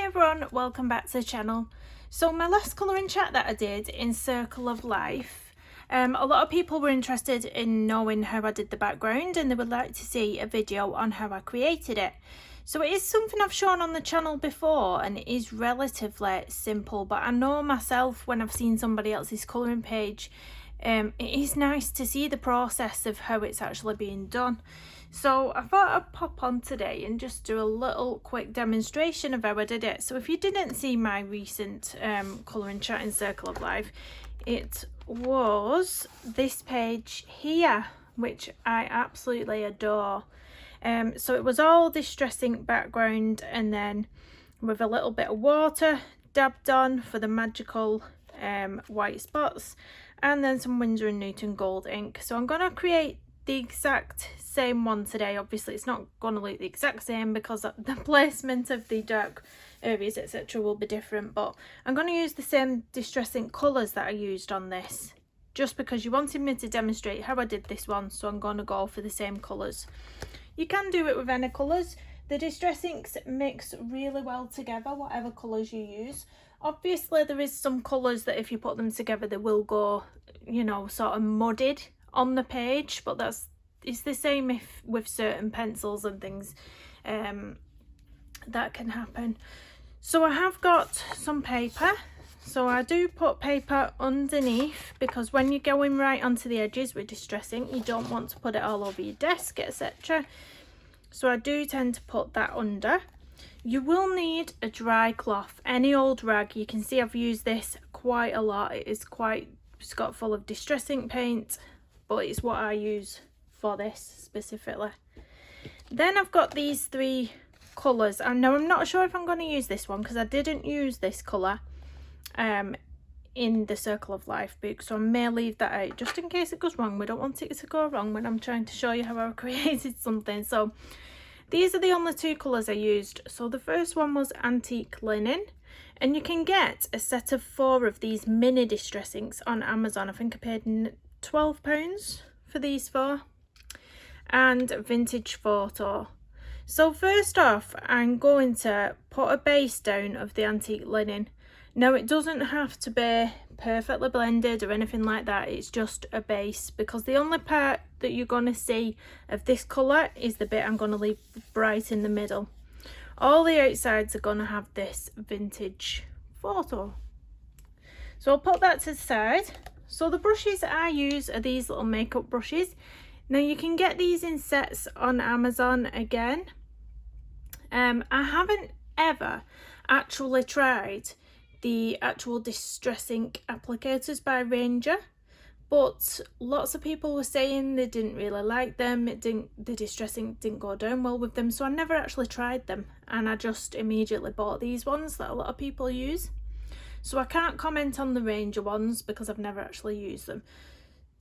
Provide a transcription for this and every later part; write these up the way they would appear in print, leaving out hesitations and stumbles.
everyone, welcome back to the channel. So my last colouring chat that I did in Circle of Life, a lot of people were interested in knowing how I did the background and they would like to see a video on how I created it. So it is something I've shown on the channel before and it is relatively simple, but I know myself when I've seen somebody else's colouring page, it is nice to see the process of how it's actually being done. So I thought I'd pop on today and just do a little quick demonstration of how I did it. So if you didn't see my recent colouring chat in Circle of Life, it was this page here, which I absolutely adore. So it was all distressing background and then with a little bit of water dabbed on for the magical white spots, and then some Winsor & Newton gold ink. So I'm going to create the exact same one today. Obviously it's not going to look the exact same because the placement of the dark areas etc will be different, but I'm going to use the same distressing colours that I used on this just because you wanted me to demonstrate how I did this one, so I'm going to go for the same colours. You can do it with any colours. The distress inks mix really well together whatever colours you use. Obviously there is some colours that if you put them together they will go, you know, sort of mudded on the page, but it's the same if with certain pencils and things that can happen. So I have got some paper, so I do put paper underneath because when you're going right onto the edges with distress ink you don't want to put it all over your desk etc. So I do tend to put that under. You will need a dry cloth, any old rag. You can see I've used this quite a lot. It's got full of distress ink paint, but it's what I use for this specifically. Then I've got these three colours. I know I'm not sure if I'm going to use this one because I didn't use this colour in the Circle of Life book, so I may leave that out just in case it goes wrong. We don't want it to go wrong when I'm trying to show you how I created something. So these are the only two colours I used. So the first one was Antique Linen, and you can get a set of 4 of these mini distress inks on Amazon. I think I paid £12 for these 4. And Vintage Photo. So first off I'm going to put a base down of the Antique Linen. Now it doesn't have to be perfectly blended or anything like that, it's just a base because the only part that you're going to see of this colour is the bit I'm going to leave bright in the middle. All the outsides are going to have this Vintage Photo. So I'll put that to the side. So the brushes I use are these little makeup brushes. Now you can get these in sets on Amazon again. I haven't ever actually tried the actual distress ink applicators by Ranger, but lots of people were saying they didn't really like them. The distress ink didn't go down well with them, so I never actually tried them and I just immediately bought these ones that a lot of people use. So I can't comment on the Ranger ones because I've never actually used them.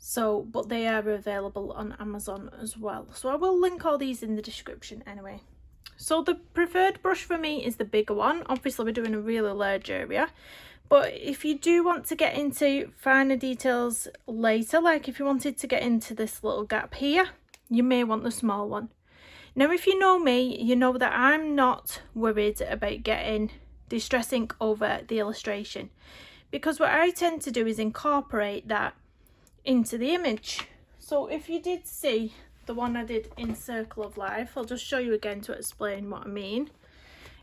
So, but they are available on Amazon as well. So I will link all these in the description anyway. So the preferred brush for me is the bigger one. Obviously we're doing a really large area, but if you do want to get into finer details later, like if you wanted to get into this little gap here, you may want the small one. Now if you know me, you know that I'm not worried about getting distress ink over the illustration, because what I tend to do is incorporate that into the image. So if you did see the one I did in Circle of Life, I'll just show you again to explain what I mean.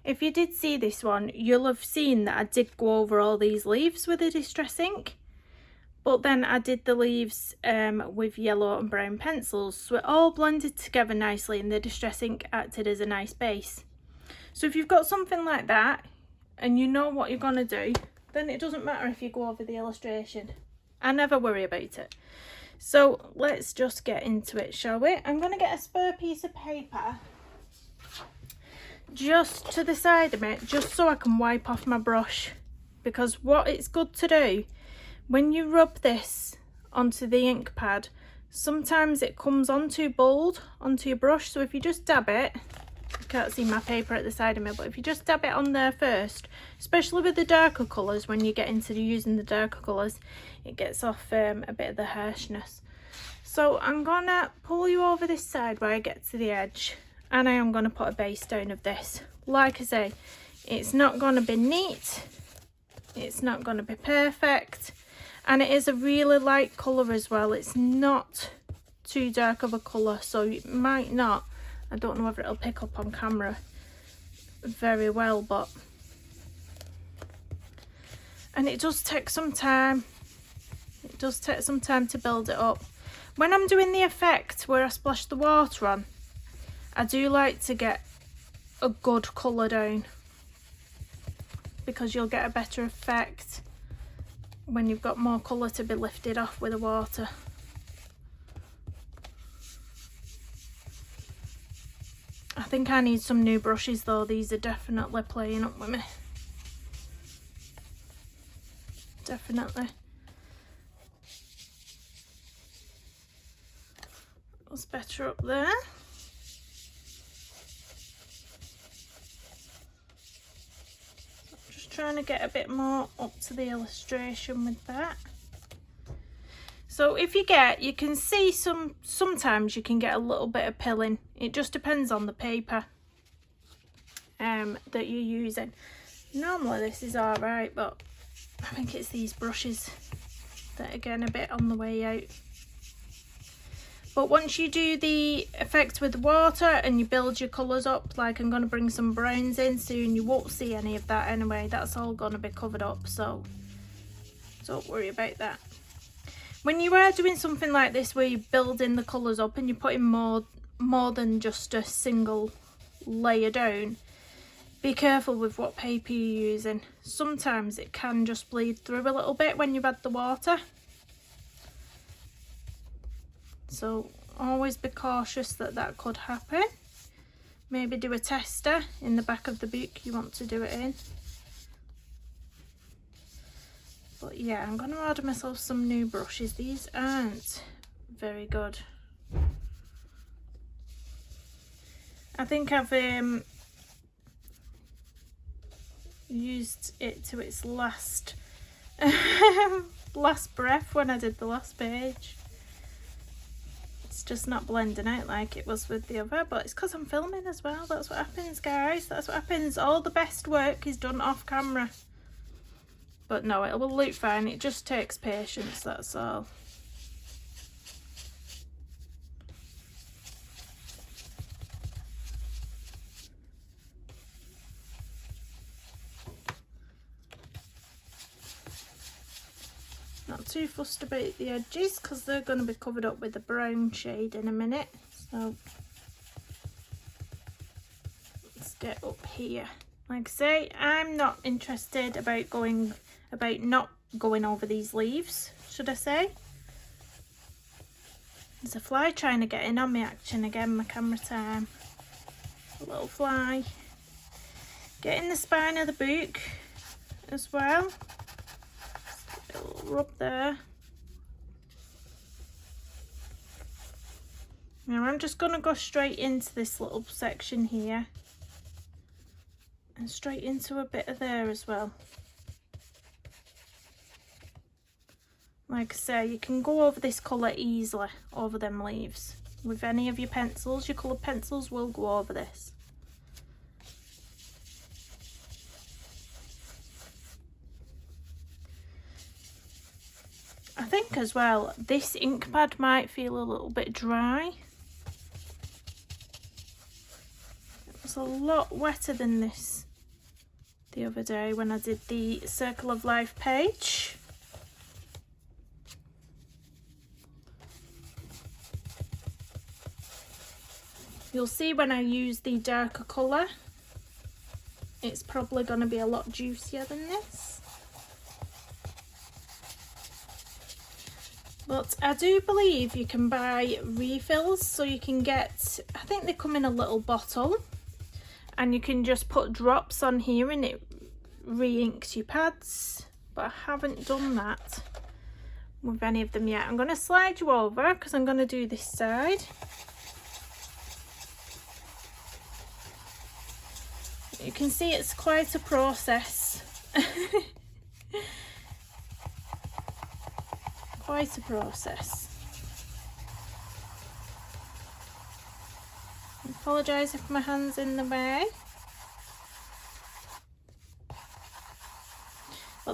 If you did see this one, you'll have seen that I did go over all these leaves with a distress ink, but then I did the leaves with yellow and brown pencils, so it all blended together nicely and the distress ink acted as a nice base. So if you've got something like that and you know what you're going to do, then it doesn't matter if you go over the illustration. I never worry about it. So let's just get into it, shall we? I'm going to get a spare piece of paper just to the side of it, just so I can wipe off my brush, because what it's good to do when you rub this onto the ink pad, sometimes it comes on too bold onto your brush. So if you just dab it, you can't see my paper at the side of me, but if you just dab it on there first, especially with the darker colours, when you get into using the darker colours, it gets off a bit of the harshness. So I'm gonna pull you over this side where I get to the edge, and I am gonna put a base down of this. Like I say, It's not going to be neat, it's not going to be perfect, and it is a really light colour as well. It's not too dark of a colour, so it might not, I don't know whether it'll pick up on camera very well, but and it does take some time. It does take some time to build it up. When I'm doing the effect where I splash the water on, I do like to get a good colour down, because you'll get a better effect when you've got more colour to be lifted off with the water. I think I need some new brushes though. These are definitely playing up with me. Definitely. That's better up there. Trying to get a bit more up to the illustration with that. So if you can see sometimes you can get a little bit of pilling. It just depends on the paper that you're using. Normally this is all right, but I think it's these brushes that are getting a bit on the way out. But once you do the effect with the water and you build your colours up, like I'm going to bring some browns in soon, you won't see any of that anyway. That's all going to be covered up, so don't worry about that. When you are doing something like this where you're building the colours up and you're putting more than just a single layer down, be careful with what paper you're using. Sometimes it can just bleed through a little bit when you've had the water. So always be cautious that could happen. Maybe do a tester in the back of the book you want to do it in. But yeah, I'm going to order myself some new brushes. These aren't very good. I think I've used it to its last breath when I did the last page. It's just not blending out like it was with the other, but it's because I'm filming as well. That's what happens, guys. That's what happens. All the best work is done off camera. But no, it will look fine. It just takes patience, that's all. Not too fussed about the edges because they're going to be covered up with the brown shade in a minute. So let's get up here. Like I say, I'm not interested about not going over these leaves, should I say. There's a fly trying to get in on me action again, my camera time. A little fly. Get in the spine of the book as well. A little rub there. Now I'm just going to go straight into this little section here and straight into a bit of there as well. Like I say, you can go over this colour easily over them leaves. With any of your pencils, your coloured pencils will go over this. I think as well, this ink pad might feel a little bit dry. It was a lot wetter than this the other day when I did the Circle of Life page. You'll see when I use the darker colour, it's probably going to be a lot juicier than this. But I do believe you can buy refills, so you can get, I think they come in a little bottle, and you can just put drops on here and it re-inks your pads. But I haven't done that with any of them yet. I'm going to slide you over because I'm going to do this side. You can see it's quite a process. Quite a process. I apologise if my hand's in the way.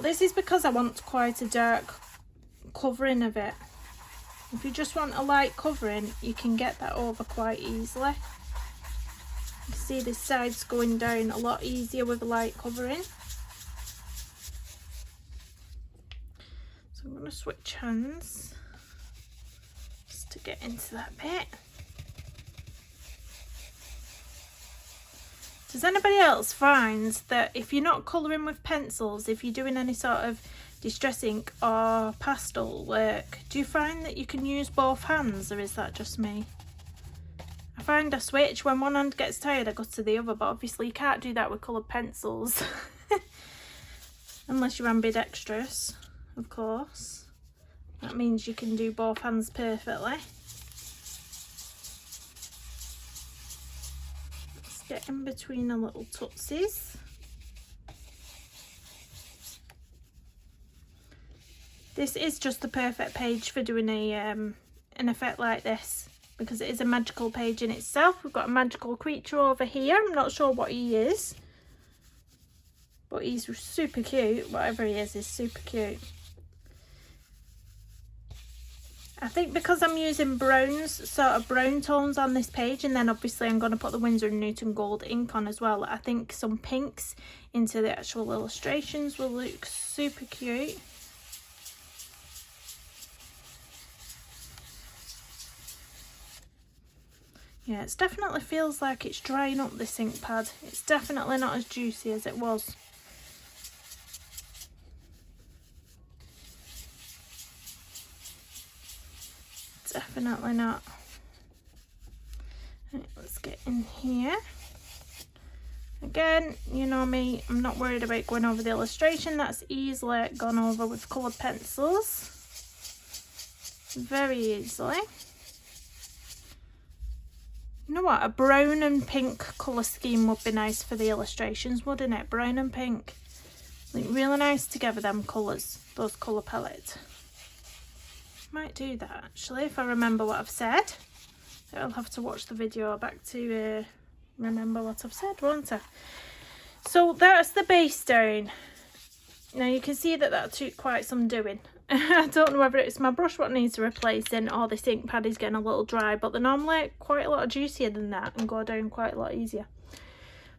this is because I want quite a dark covering of it. If you just want a light covering, you can get that over quite easily. You see this side's going down a lot easier with a light covering. So I'm going to switch hands just to get into that bit. Does anybody else find that if you're not colouring with pencils, if you're doing any sort of distress ink or pastel work, do you find that you can use both hands, or is that just me? I find I switch. When one hand gets tired, I go to the other, but obviously you can't do that with coloured pencils. Unless you're ambidextrous, of course. That means you can do both hands perfectly. Get in between the little tootsies. This is just the perfect page for doing an effect like this, because it is a magical page in itself. We've got a magical creature over here. I'm not sure what he is, but he's super cute. Whatever he is super cute. I think because I'm using browns, sort of brown tones on this page, and then obviously I'm going to put the Winsor & Newton gold ink on as well, I think some pinks into the actual illustrations will look super cute. Yeah, it definitely feels like it's drying up, this ink pad. It's definitely not as juicy as it was. Definitely not. Right, let's get in here. Again, you know me, I'm not worried about going over the illustration. That's easily gone over with coloured pencils. Very easily. You know what? A brown and pink colour scheme would be nice for the illustrations, wouldn't it? Brown and pink. Look really nice together, them colours, those colour palettes. Might do that actually if I remember what I've said. I'll have to watch the video back to remember what I've said, won't I? So that's the base down. Now you can see that took quite some doing. I don't know whether it's my brush what needs replacing or this ink pad is getting a little dry, but they're normally quite a lot juicier than that and go down quite a lot easier.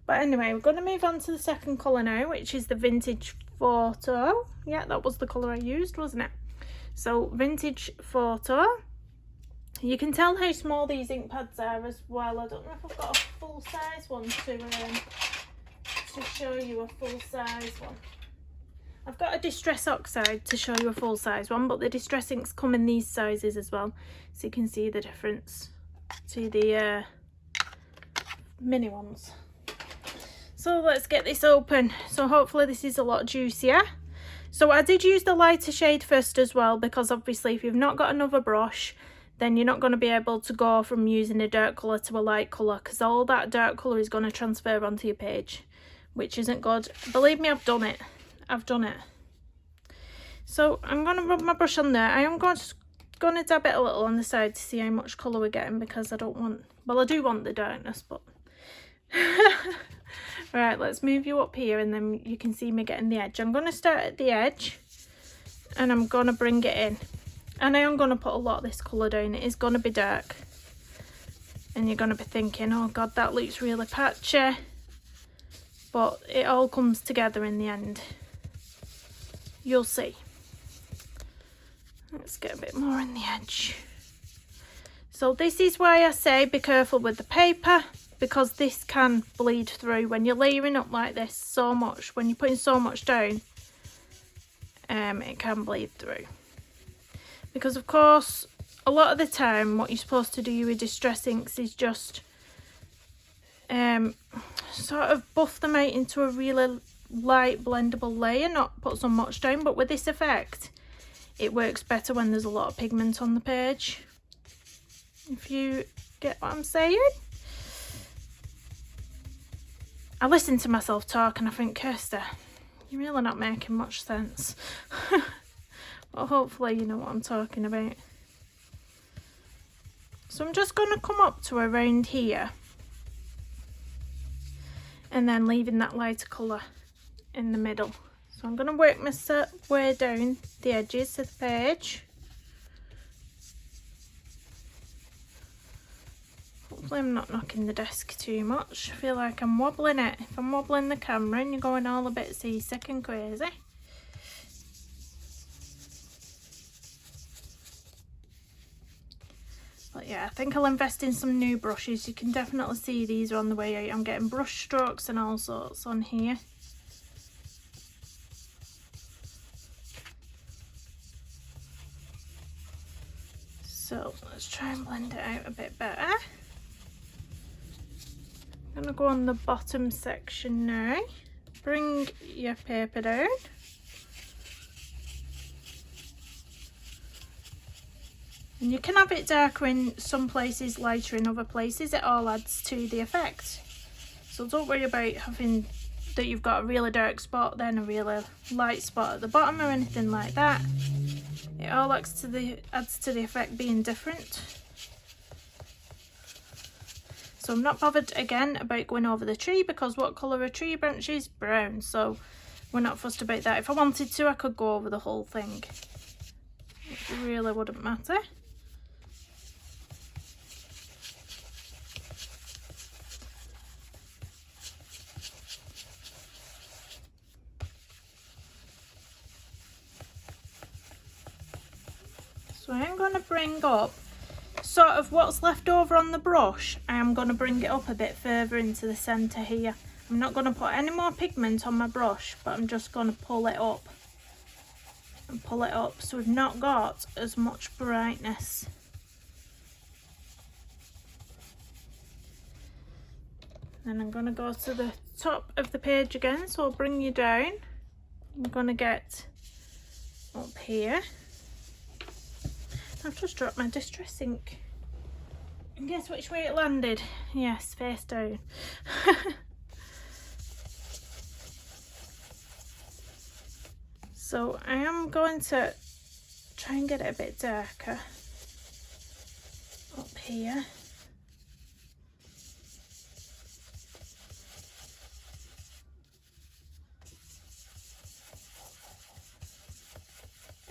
But anyway, we're going to move on to the second colour now, which is the Vintage Photo. Yeah, that was the colour I used, wasn't it? So Vintage Photo. You can tell how small these ink pads are as well. I don't know if I've got a full size one to show you a full size one. I've got a Distress Oxide to show you a full size one, but the Distress inks come in these sizes as well, so you can see the difference to the mini ones. So let's get this open. So hopefully this is a lot juicier. So I did use the lighter shade first as well, because obviously if you've not got another brush, then you're not going to be able to go from using a dark colour to a light colour, because all that dark colour is going to transfer onto your page, which isn't good. Believe me, I've done it. I've done it. So I'm going to rub my brush on there. I am going to dab it a little on the side to see how much colour we're getting, because I don't want, well, I do want the darkness, but right, let's move you up here and then you can see me getting the edge. I'm going to start at the edge and I'm going to bring it in, and I am going to put a lot of this colour down. It is going to be dark and you're going to be thinking, oh god, that looks really patchy, but it all comes together in the end. You'll see. Let's get a bit more on the edge. So this is why I say be careful with the paper, because this can bleed through when you're layering up like this so much. When you're putting so much down, it can bleed through. Because of course, a lot of the time what you're supposed to do with distress inks is just sort of buff them out into a really light blendable layer, not put so much down. But with this effect, it works better when there's a lot of pigment on the page, if you get what I'm saying. I listen to myself talk and I think, Kirsty, you're really not making much sense. But hopefully you know what I'm talking about. So I'm just going to come up to around here and then leaving that lighter colour in the middle. So So I'm going to work my way down the edges of the page. Hopefully I'm not knocking the desk too much. I feel like I'm wobbling it. If I'm wobbling the camera and you're going all a bit seasick and crazy. But yeah, I think I'll invest in some new brushes. You can definitely see these are on the way out. I'm getting brush strokes and all sorts on here. So let's try and blend it out a bit better. I'm going to go on the bottom section now. Bring your paper down. And you can have it darker in some places, lighter in other places. It all adds to the effect. So don't worry about having that you've got a really dark spot, then a really light spot at the bottom or anything like that. It all adds to the effect being different. So I'm not bothered again about going over the tree, because what colour a tree branch is? Brown. So we're not fussed about that. If I wanted to, I could go over the whole thing. It really wouldn't matter. So I'm going to bring up sort of what's left over on the brush. I'm going to bring it up a bit further into the centre here. I'm not going to put any more pigment on my brush, but I'm just going to pull it up and pull it up so we've not got as much brightness. Then I'm going to go to the top of the page again, so I'll bring you down. I'm going to get up here. I've just dropped my distress ink. And guess which way it landed? Yes, face down. So I am going to try and get it a bit darker up here.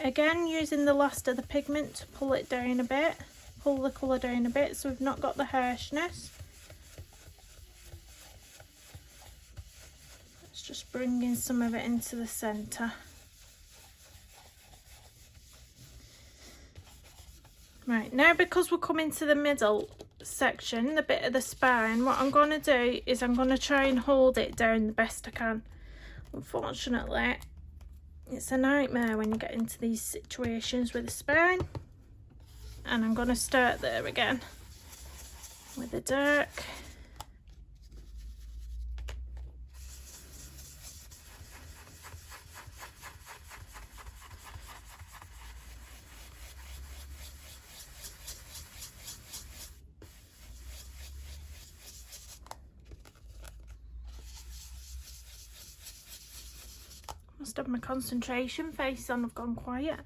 Again, using the last of the pigment to pull it down a bit, pull the colour down a bit so we've not got the harshness. Let's just bring in some of it into the centre. Right, now because we're coming to the middle section, the bit of the spine, what I'm going to do is I'm going to try and hold it down the best I can. Unfortunately, it's a nightmare when you get into these situations with the spine. And I'm going to start there again with the dark. Must have my concentration face on, I've gone quiet.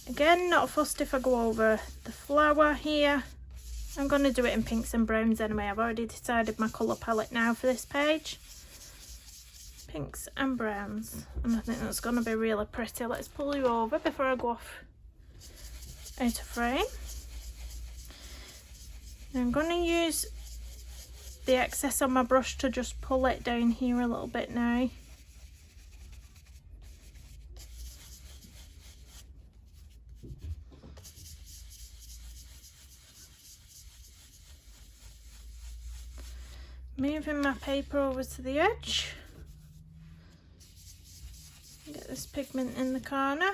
Again, not fussed if I go over the flower here. I'm going to do it in pinks and browns anyway. I've already decided my colour palette now for this page. Pinks and browns. And I think that's going to be really pretty. Let's pull you over before I go off out of frame. Now I'm going to use the excess on my brush to just pull it down here a little bit now. Moving my paper over to the edge. Get this pigment in the corner.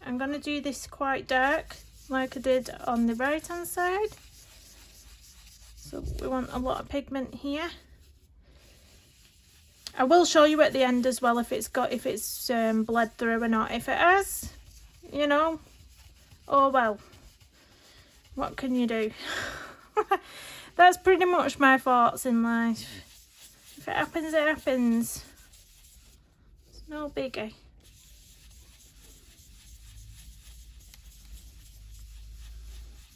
I'm going to do this quite dark, like I did on the right hand side. So we want a lot of pigment here. I will show you at the end as well if it's bled through or not. If it has, you know, oh well, what can you do? That's pretty much my thoughts in life. If it happens, it happens. It's no biggie.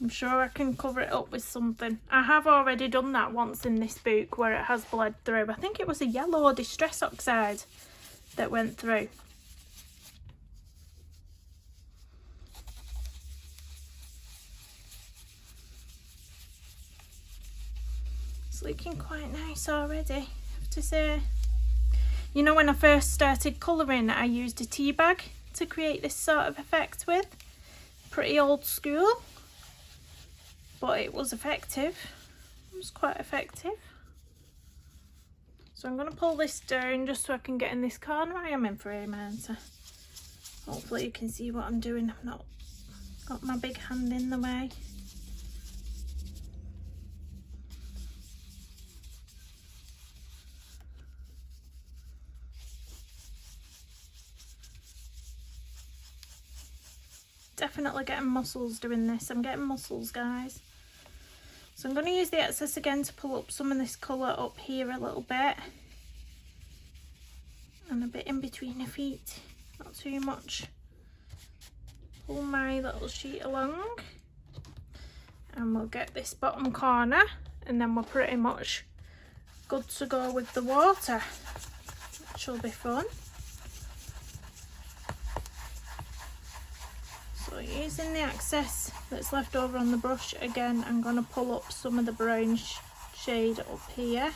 I'm sure I can cover it up with something. I have already done that once in this book where it has bled through. I think it was a yellow Distress Oxide that went through. It's looking quite nice already, I have to say. You know, when I first started colouring, I used a tea bag to create this sort of effect with. Pretty old school, but it was effective. It was quite effective. So I'm going to pull this down just so I can get in this corner. I am in frame, aren't I? Hopefully you can see what I'm doing. I've not got my big hand in the way. Definitely getting muscles doing this. I'm getting muscles, guys. So I'm going to use the excess again to pull up some of this colour up here a little bit. And a bit in between the feet. Not too much. Pull my little sheet along. And we'll get this bottom corner. And then we're pretty much good to go with the water. Which will be fun. So using the excess that's left over on the brush again, I'm going to pull up some of the brown shade up here.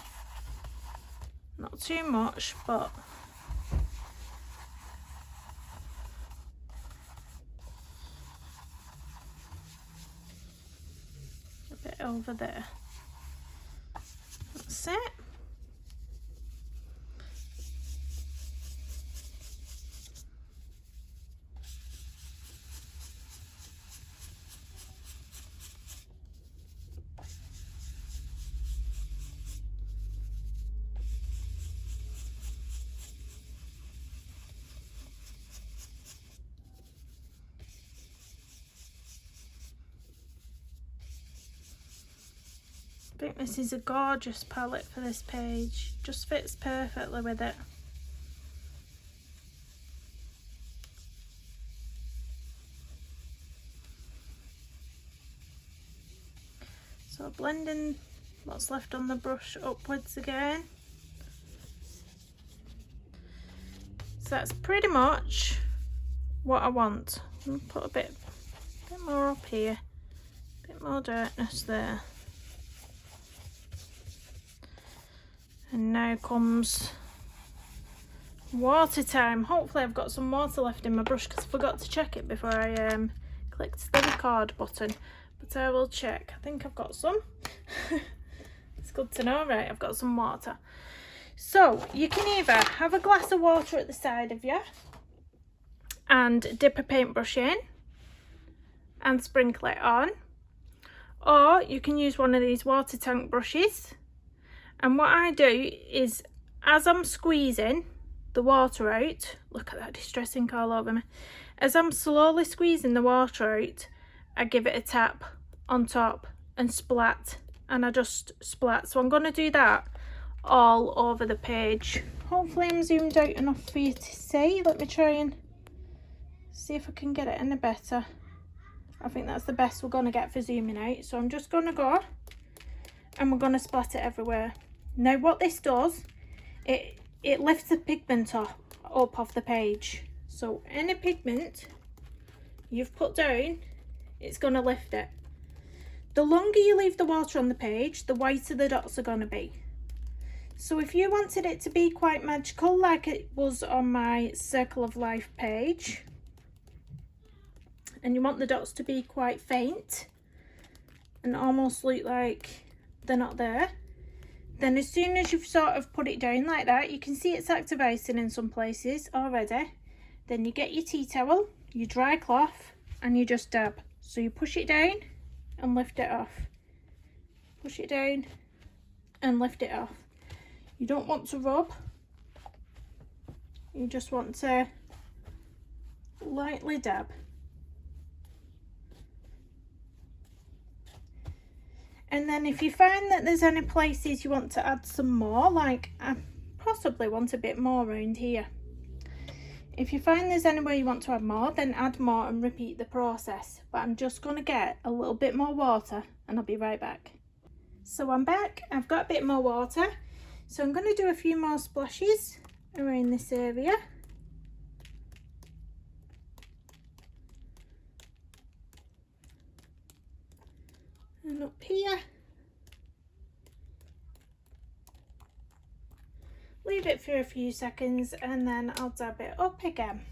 Not too much, but a bit over there. That's it. I think this is a gorgeous palette for this page. Just fits perfectly with it. So blending what's left on the brush upwards again. So that's pretty much what I want. I'm going to put a bit more up here, a bit more darkness there. And now comes water time. Hopefully I've got some water left in my brush because I forgot to check it before I clicked the record button. But I will check. I think I've got some. It's good to know. Right, I've got some water. So you can either have a glass of water at the side of you and dip a paintbrush in and sprinkle it on. Or you can use one of these water tank brushes. And what I do is, as I'm squeezing the water out, look at that distress ink all over me. As I'm slowly squeezing the water out, I give it a tap on top and splat. And I just splat. So I'm going to do that all over the page. Hopefully I'm zoomed out enough for you to see. Let me try and see if I can get it any better. I think that's the best we're going to get for zooming out. So I'm just going to go and we're going to splat it everywhere. Now what this does, it lifts the pigment up off the page. So any pigment you've put down, it's going to lift it. The longer you leave the water on the page, the whiter the dots are going to be. So if you wanted it to be quite magical like it was on my Circle of Life page, and you want the dots to be quite faint and almost look like they're not there, then as soon as you've sort of put it down like that, you can see it's activating in some places already. Then you get your tea towel, your dry cloth, and you just dab. So you push it down and lift it off. Push it down and lift it off. You don't want to rub. You just want to lightly dab. And then if you find that there's any places you want to add some more, like I possibly want a bit more around here. If you find there's anywhere you want to add more, then add more and repeat the process. But I'm just going to get a little bit more water and I'll be right back. So I'm back. I've got a bit more water. So I'm going to do a few more splashes around this area. And up here. Leave it for a few seconds and then I'll dab it up again.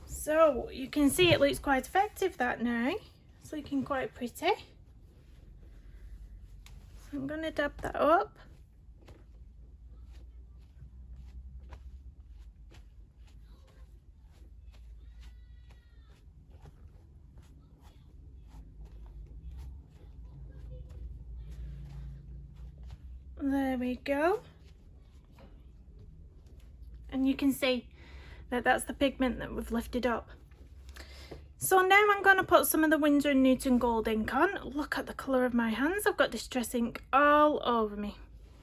So you can see it looks quite effective that now. It's looking quite pretty. So I'm going to dab that up. There we go. And you can see that that's the pigment that we've lifted up. So now I'm going to put some of the Winsor & Newton gold ink on. Look at the colour of my hands. I've got distress ink all over me.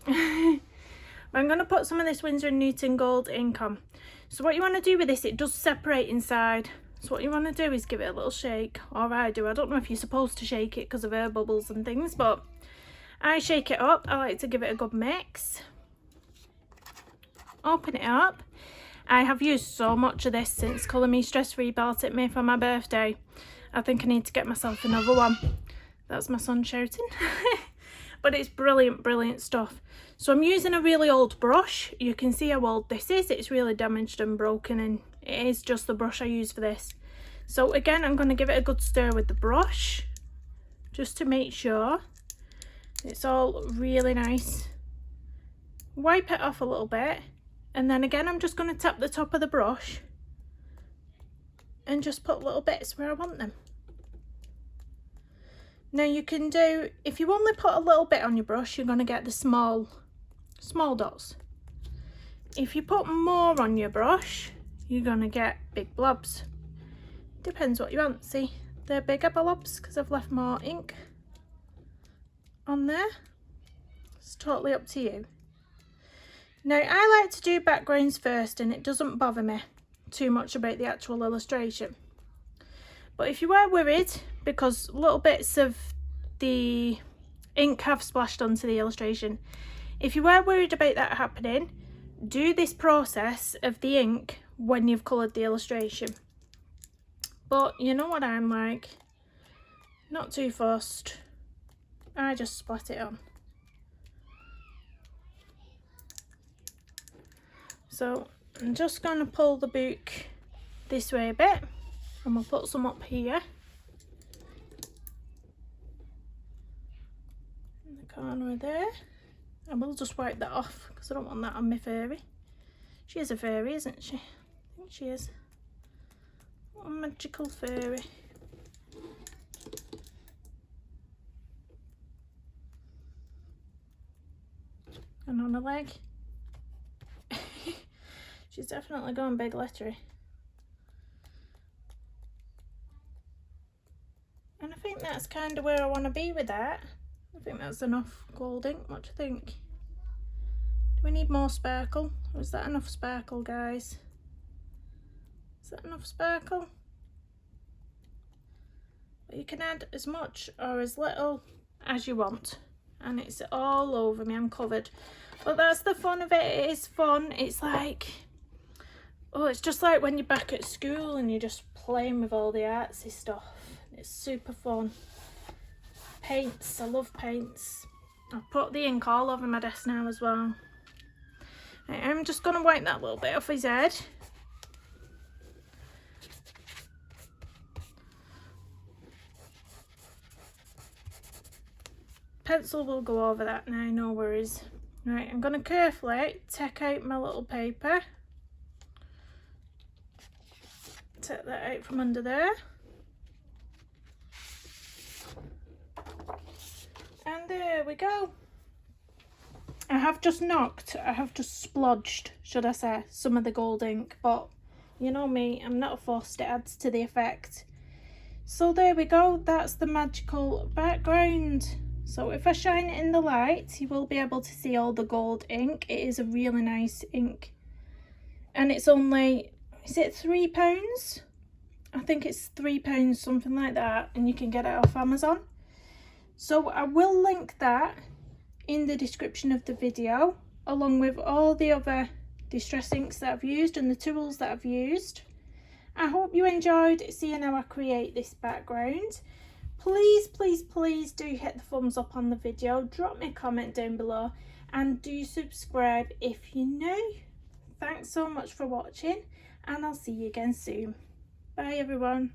I'm going to put some of this Winsor & Newton gold ink on. So what you want to do with this, it does separate inside. So what you want to do is give it a little shake. Or I do. I don't know if you're supposed to shake it because of air bubbles and things, but I shake it up. I like to give it a good mix. Open it up. I have used so much of this since Colour Me Stress Free bought it me for my birthday. I think I need to get myself another one. That's my son shouting. But it's brilliant, brilliant stuff. So I'm using a really old brush. You can see how old this is. It's really damaged and broken, and it is just the brush I use for this. So again, I'm going to give it a good stir with the brush just to make sure it's all really nice. Wipe it off a little bit. And then again, I'm just going to tap the top of the brush and just put little bits where I want them. Now you can do, if you only put a little bit on your brush, you're going to get the small dots. If you put more on your brush, you're going to get big blobs. Depends what you want. See, they're bigger blobs because I've left more ink on there. It's totally up to you. Now I like to do backgrounds first, and it doesn't bother me too much about the actual illustration. But if you are worried because little bits of the ink have splashed onto the illustration, if you are worried about that happening, do this process of the ink when you've coloured the illustration. But you know what I'm like, not too fussed. I just splat it on. So I'm just going to pull the book this way a bit, and we'll put some up here in the corner there. And we'll just wipe that off because I don't want that on my fairy. She is a fairy, isn't she? I think she is. What a magical fairy. And on her leg. She's definitely gone big lettery. And I think that's kind of where I want to be with that. I think that's enough gold ink. What do you think? Do we need more sparkle? Or is that enough sparkle, guys? Is that enough sparkle? But you can add as much or as little as you want. And it's all over me. I'm covered. But that's the fun of it. It is fun. It's like... oh, it's just like when you're back at school and you're just playing with all the artsy stuff. It's super fun. Paints, I love paints. I've put the ink all over my desk now as well. Right, I'm just going to wipe that little bit off his head. Pencil will go over that now, no worries. Right, I'm going to carefully take out my little paper. Take that out from under there. And there we go. I have just splodged, should I say, some of the gold ink, but you know me, I'm not fussed, it adds to the effect. So there we go, that's the magical background. So if I shine it in the light, you will be able to see all the gold ink. It is a really nice ink. And it's only, is it £3? I think it's £3, something like that, and you can get it off Amazon. So I will link that in the description of the video. along with all the other distress inks that I've used and the tools that I've used. I hope you enjoyed seeing how I create this background. Please, please, please do hit the thumbs up on the video, drop me a comment down below, and do subscribe if you're new. Thanks so much for watching, and I'll see you again soon. Bye everyone.